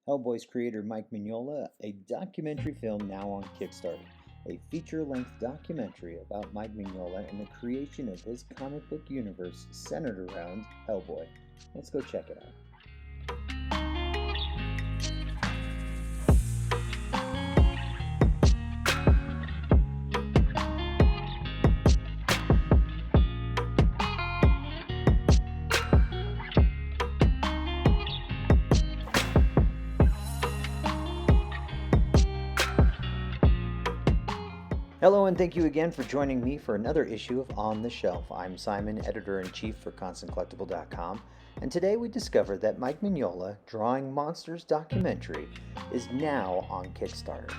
Hellboy's creator Mike Mignola, a documentary film now on Kickstarter. A feature-length documentary about Mike Mignola and the creation of his comic book universe centered around Hellboy. Let's go check it out. Hello, and thank you again for joining me for another issue of On the Shelf. I'm Simon, editor-in-chief for ConstantCollectible.com, and today we discover that Mike Mignola Drawing Monsters documentary is now on Kickstarter.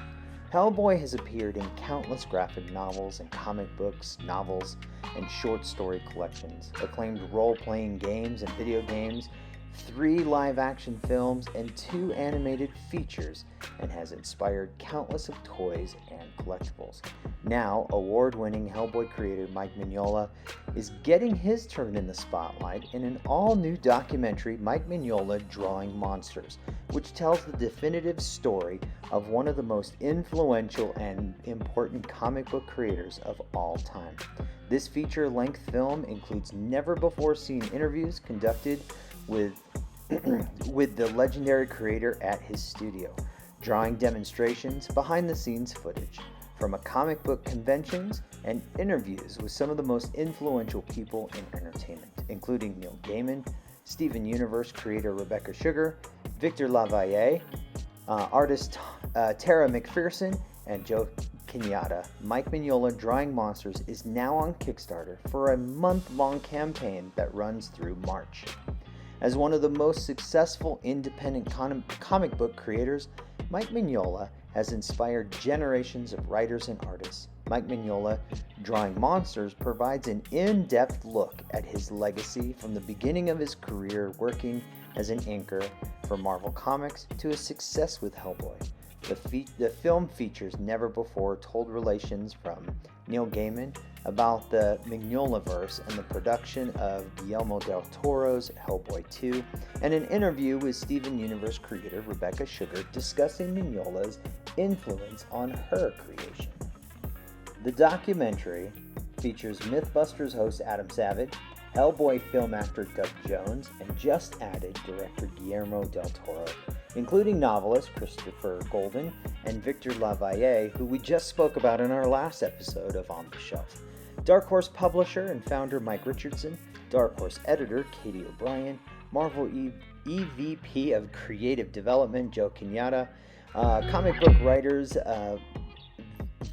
Hellboy has appeared in countless graphic novels and comic books, novels, and short story collections, acclaimed role-playing games and video games, 3 live-action films, and 2 animated features, and has inspired countless of toys and collectibles. Now, award-winning Hellboy creator Mike Mignola is getting his turn in the spotlight in an all-new documentary, Mike Mignola Drawing Monsters, which tells the definitive story of one of the most influential and important comic book creators of all time. This feature-length film includes never-before-seen interviews conducted with the legendary creator at his studio, drawing demonstrations, behind-the-scenes footage from comic book conventions, and interviews with some of the most influential people in entertainment, including Neil Gaiman, Steven Universe creator Rebecca Sugar, Victor Lavalle, artist Tara McPherson, and Joe Kenyatta. Mike Mignola Drawing Monsters is now on Kickstarter for a month-long campaign that runs through March. As one of the most successful independent comic book creators, Mike Mignola has inspired generations of writers and artists. Mike Mignola Drawing Monsters provides an in-depth look at his legacy from the beginning of his career working as an inker for Marvel Comics to his success with Hellboy. The film features never-before-told relations from Neil Gaiman about the Mignolaverse and the production of Guillermo del Toro's Hellboy 2, and an interview with Steven Universe creator Rebecca Sugar discussing Mignola's influence on her creation. The documentary features Mythbusters host Adam Savage, Hellboy film actor Doug Jones, and just added director Guillermo del Toro, including novelist Christopher Golden and Victor Lavalle, who we just spoke about in our last episode of On the Shelf. Dark Horse publisher and founder Mike Richardson, Dark Horse editor Katie O'Brien, Marvel EVP of Creative Development Joe Kenyatta, comic book writers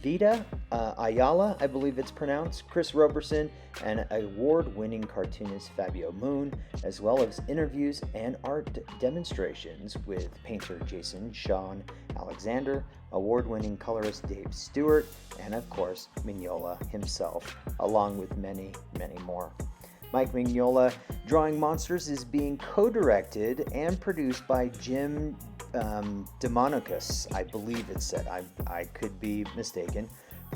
Vida Ayala, I believe it's pronounced, Chris Roberson, and award-winning cartoonist Fabio Moon, as well as interviews and art demonstrations with painter Jason Sean Alexander, award-winning colorist Dave Stewart, and of course Mignola himself, along with many, many more. Mike Mignola Drawing Monsters is being co-directed and produced by Jim Demonicus, I believe it said. I could be mistaken.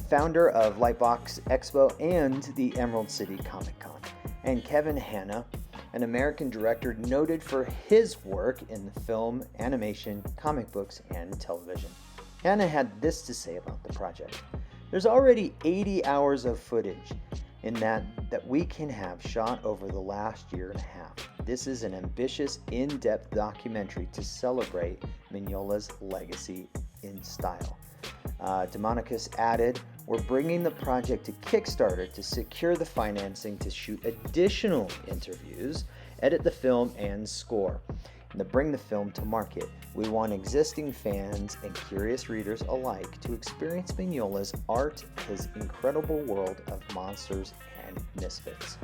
Founder of Lightbox Expo and the Emerald City Comic Con. And Kevin Hanna, an American director noted for his work in film, animation, comic books, and television. Hanna had this to say about the project. There's already 80 hours of footage in that we can have shot over the last year and a half. This is an ambitious, in-depth documentary to celebrate Mignola's legacy in style. Demonicus added, "We're bringing the project to Kickstarter to secure the financing to shoot additional interviews, edit the film, and score, and to bring the film to market. We want existing fans and curious readers alike to experience Mignola's art, his incredible world of monsters and misfits."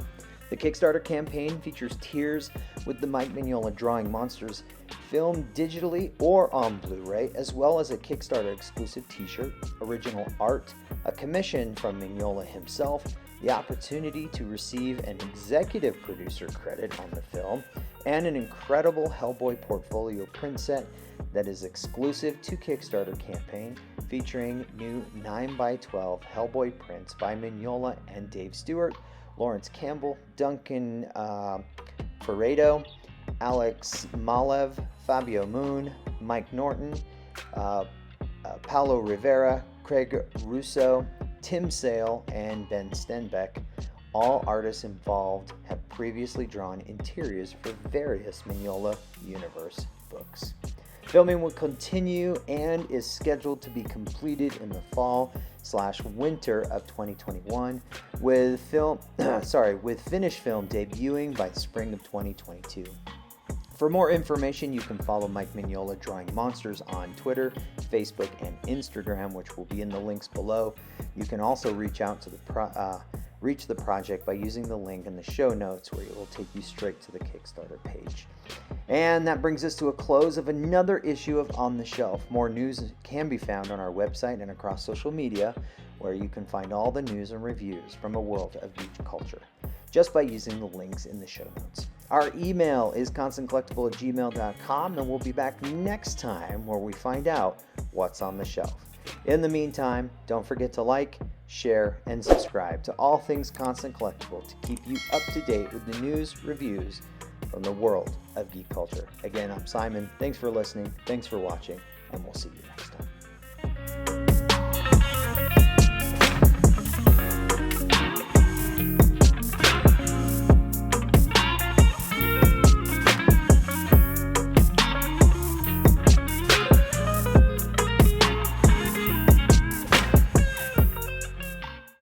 The Kickstarter campaign features tiers with the Mike Mignola Drawing Monsters filmed digitally or on Blu-ray, as well as a Kickstarter exclusive t-shirt, original art, a commission from Mignola himself, the opportunity to receive an executive producer credit on the film, and an incredible Hellboy portfolio print set that is exclusive to Kickstarter campaign, featuring new 9x12 Hellboy prints by Mignola and Dave Stewart, Lawrence Campbell, Duncan Ferredo, Alex Malev, Fabio Moon, Mike Norton, Paulo Rivera, Craig Russo, Tim Sale, and Ben Stenbeck. All artists involved have previously drawn interiors for various Mignola Universe books. Filming will continue and is scheduled to be completed in the fall/winter of 2021, with finished film debuting by the spring of 2022. For more information, you can follow Mike Mignola Drawing Monsters on Twitter, Facebook, and Instagram, which will be in the links below. You can also reach out to reach the project by using the link in the show notes, where it will take you straight to the Kickstarter page. And that brings us to a close of another issue of On the Shelf. More news can be found on our website and across social media, where you can find all the news and reviews from a world of geek culture, just by using the links in the show notes. Our email is constantcollectible@gmail.com, and we'll be back next time where we find out what's on the shelf. In the meantime, don't forget to like, share, and subscribe to all things Constant Collectible to keep you up to date with the news, reviews from the world of geek culture. Again, I'm Simon. Thanks for listening. Thanks for watching, and we'll see you next time.